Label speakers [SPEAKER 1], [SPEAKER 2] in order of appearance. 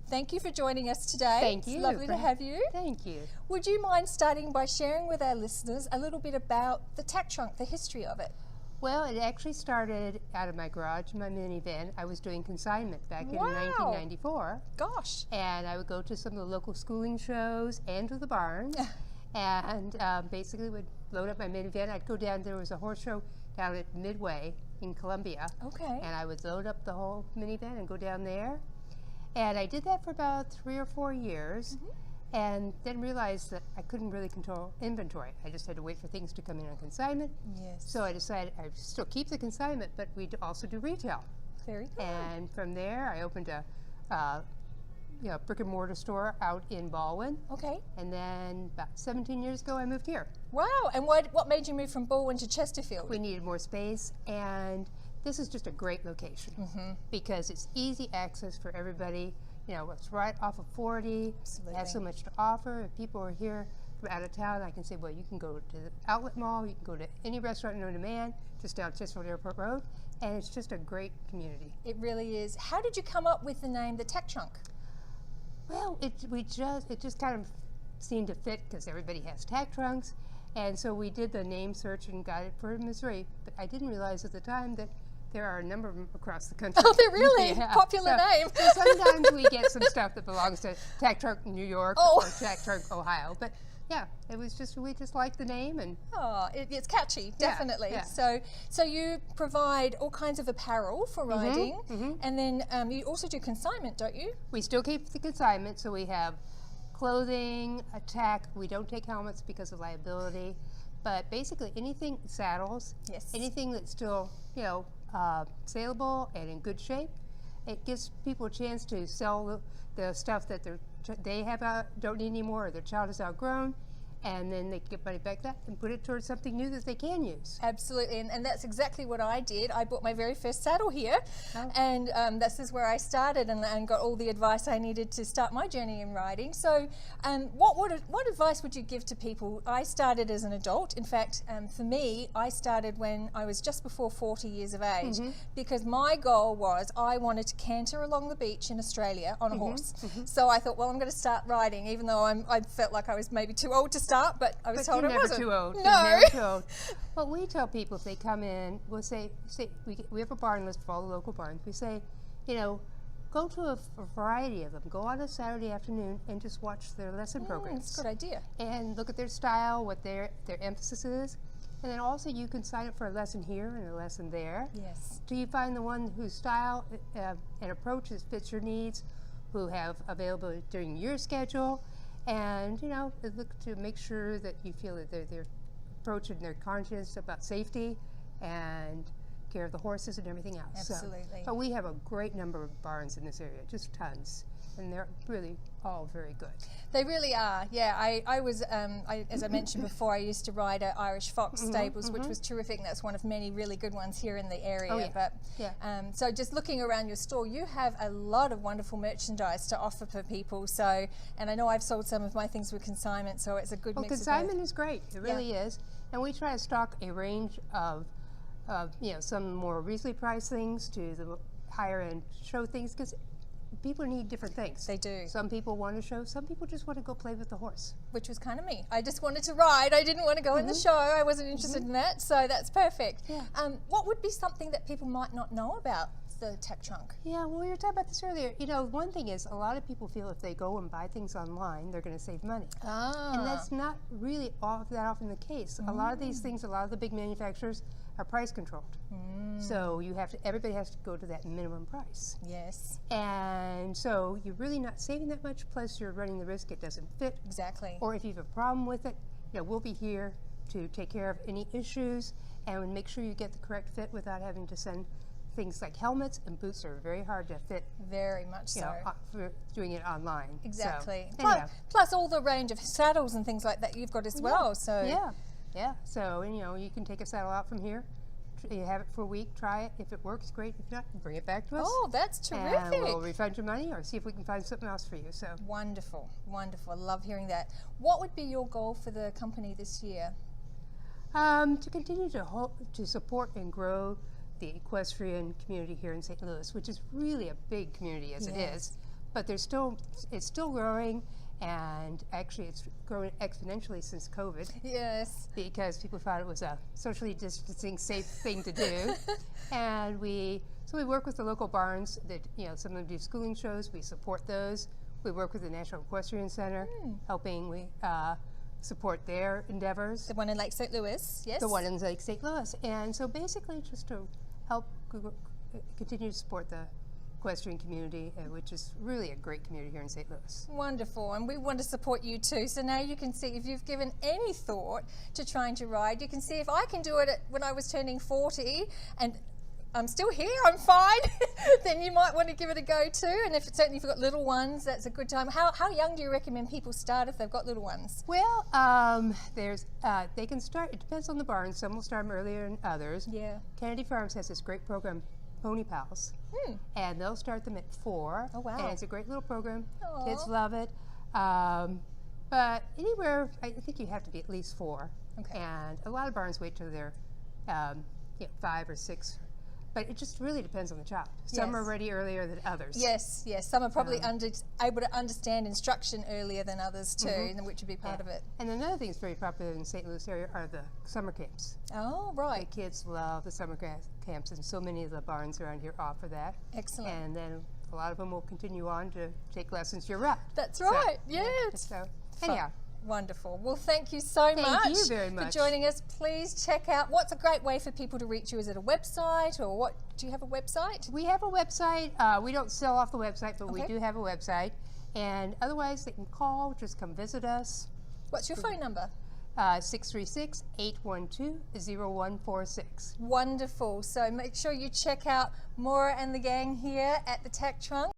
[SPEAKER 1] thank you for joining us today.
[SPEAKER 2] Thank you.
[SPEAKER 1] It's lovely to have you.
[SPEAKER 2] Thank you.
[SPEAKER 1] Would you mind starting by sharing with our listeners a little bit about the tack trunk, the history of it?
[SPEAKER 2] Well, it actually started out of my garage, my minivan. I was doing consignment back in
[SPEAKER 1] Wow.
[SPEAKER 2] 1994.
[SPEAKER 1] Gosh.
[SPEAKER 2] And I would go to some of the local schooling shows and to the barns. And basically would load up my minivan. I'd go down, there was a horse show down at Midway in Columbia.
[SPEAKER 1] Okay.
[SPEAKER 2] And I would load up the whole minivan and go down there. And I did that for about 3 or 4 years. And then realized that I couldn't really control inventory. I just had to wait for things to come in on consignment.
[SPEAKER 1] Yes.
[SPEAKER 2] So I decided I'd still keep the consignment, but we'd also do retail.
[SPEAKER 1] Very good.
[SPEAKER 2] And from there, I opened a brick and mortar store out in Baldwin.
[SPEAKER 1] Okay.
[SPEAKER 2] And then about 17 years ago, I moved here.
[SPEAKER 1] Wow. And what made you move from Baldwin to Chesterfield?
[SPEAKER 2] We needed more space, and this is just a great location because it's easy access for everybody. You know, it's right off of 40.
[SPEAKER 1] Absolutely.
[SPEAKER 2] It has so much to offer. If people are here from out of town, I can say, well, you can go to the outlet mall, you can go to any restaurant in on demand, just down Chesterfield Airport Road, and it's just a great community.
[SPEAKER 1] It really is. How did you come up with the name, the Tack Trunk?
[SPEAKER 2] Well, it just kind of seemed to fit because everybody has tack trunks, and so we did the name search and got it for Missouri. But I didn't realize at the time that there are a number of them across the country.
[SPEAKER 1] Oh, they're really
[SPEAKER 2] Yeah.
[SPEAKER 1] popular name.
[SPEAKER 2] So sometimes we get some stuff that belongs to Tack Trunk New York or Tack Trunk Ohio, but yeah, it was just we just liked the name and.
[SPEAKER 1] Oh, it's catchy, definitely.
[SPEAKER 2] Yeah.
[SPEAKER 1] So you provide all kinds of apparel for riding, and then you also do consignment, don't you?
[SPEAKER 2] We still keep the consignment, so we have clothing, a tack. We don't take helmets because of liability, but basically anything, saddles, anything that's still saleable and in good shape. It gives people a chance to sell the stuff that they don't need anymore, or their child is outgrown, and then they can get money back and put it towards something new that they can use.
[SPEAKER 1] Absolutely, and that's exactly what I did. I bought my very first saddle here, and this is where I started and got all the advice I needed to start my journey in riding. So what advice would you give to people? I started as an adult. In fact, for me, I started when I was just before 40 years of age, because my goal was I wanted to canter along the beach in Australia on a horse. So I thought, well, I'm going to start riding, even though I felt like I was maybe too old to start, but I was told I wasn't.
[SPEAKER 2] Too old.
[SPEAKER 1] No.
[SPEAKER 2] You're never too old. Well, we tell people if they come in, we'll say we have a barn list for all the local barns. We say, go to a variety of them. Go on a Saturday afternoon and just watch their lesson programs.
[SPEAKER 1] That's a good idea.
[SPEAKER 2] And look at their style, what their emphasis is. And then also you can sign up for a lesson here and a lesson there.
[SPEAKER 1] Yes.
[SPEAKER 2] Do you find the one whose style and approach fits your needs, who have available during your schedule? And look to make sure that you feel that they're approaching their conscious about safety and care of the horses and everything else.
[SPEAKER 1] Absolutely.
[SPEAKER 2] But we have a great number of barns in this area, just tons, and they're really all very good.
[SPEAKER 1] They really are. Yeah, I was as I mentioned before, I used to ride at Irish Fox Stables, which was terrific. And that's one of many really good ones here in the area.
[SPEAKER 2] Oh, yeah.
[SPEAKER 1] But so just looking around your store, you have a lot of wonderful merchandise to offer for people. So, and I know I've sold some of my things with consignment, so it's a good mix.
[SPEAKER 2] Consignment is great. It really is. And we try to stock a range of some more reasonably priced things to the higher end show things, because people need different things.
[SPEAKER 1] They do.
[SPEAKER 2] Some people want to show, some people just want to go play with the horse.
[SPEAKER 1] Which was kind of me. I just wanted to ride. I didn't want to go in the show. I wasn't interested in that, so that's perfect.
[SPEAKER 2] Yeah.
[SPEAKER 1] What would be something that people might not know about the Tack Trunk?
[SPEAKER 2] Yeah, well, we were talking about this earlier. One thing is a lot of people feel if they go and buy things online, they're going to save money. And that's not really that often the case. A lot of these things, a lot of the big manufacturers are price controlled. So everybody has to go to that minimum price.
[SPEAKER 1] Yes.
[SPEAKER 2] And so you're really not saving that much, plus you're running the risk it doesn't fit.
[SPEAKER 1] Exactly.
[SPEAKER 2] Or if you have a problem with it, we'll be here to take care of any issues and make sure you get the correct fit without having to send things like helmets and boots are very hard to fit.
[SPEAKER 1] Very much so.
[SPEAKER 2] For doing it online.
[SPEAKER 1] Exactly.
[SPEAKER 2] So,
[SPEAKER 1] plus all the range of saddles and things like that you've got as well. So
[SPEAKER 2] yeah. So you can take a saddle out from here. You have it for a week, try it. If it works, great. If not, bring it back to us.
[SPEAKER 1] Oh, that's terrific.
[SPEAKER 2] And we'll refund your money or see if we can find something else for you. So
[SPEAKER 1] wonderful, wonderful. I love hearing that. What would be your goal for the company this year?
[SPEAKER 2] To continue to support and grow the equestrian community here in St. Louis, which is really a big community as it is. but it's still growing, and actually it's grown exponentially since COVID.
[SPEAKER 1] Yes.
[SPEAKER 2] Because people thought it was a socially distancing, safe thing to do. And we work with the local barns that, some of them do schooling shows. We support those. We work with the National Equestrian Center, helping support their endeavors.
[SPEAKER 1] The one in Lake St. Louis, yes?
[SPEAKER 2] The one in Lake St. Louis. And so basically just to help continue to support the equestrian community, which is really a great community here in St. Louis.
[SPEAKER 1] Wonderful, and we want to support you too. So now you can see, if you've given any thought to trying to ride, you can see if I can do it when I was turning 40 and I'm still here, I'm fine, then you might want to give it a go too. And certainly if you've got little ones, that's a good time. How young do you recommend people start if they've got little ones?
[SPEAKER 2] Well, they can start, it depends on the barn. Some will start earlier than others.
[SPEAKER 1] Yeah.
[SPEAKER 2] Kennedy Farms has this great program, Pony Pals, and they'll start them at 4.
[SPEAKER 1] Oh, wow.
[SPEAKER 2] And it's a great little program.
[SPEAKER 1] Aww.
[SPEAKER 2] Kids love it. But anywhere, I think you have to be at least 4.
[SPEAKER 1] Okay.
[SPEAKER 2] And a lot of barns wait till they're 5 or 6. But it just really depends on the child. Some are ready earlier than others.
[SPEAKER 1] Yes, yes. Some are probably able to understand instruction earlier than others too, and which would be part of it.
[SPEAKER 2] And another thing that's very popular in the St. Louis area are the summer camps.
[SPEAKER 1] Oh, right.
[SPEAKER 2] The kids love the summer camps, and so many of the barns around here offer that.
[SPEAKER 1] Excellent.
[SPEAKER 2] And then a lot of them will continue on to take lessons year-round.
[SPEAKER 1] That's right,
[SPEAKER 2] So, anyhow.
[SPEAKER 1] Wonderful. Well, thank you so much.
[SPEAKER 2] Thank you very much
[SPEAKER 1] for joining us. Please check out, what's a great way for people to reach you? Is it a website, or what? Do you have a website?
[SPEAKER 2] We have a website. We don't sell off the website, but we do have a website. And otherwise, they can call, just come visit us.
[SPEAKER 1] What's your phone number?
[SPEAKER 2] 636-812-0146.
[SPEAKER 1] Wonderful. So make sure you check out Maura and the gang here at the Tack Trunk.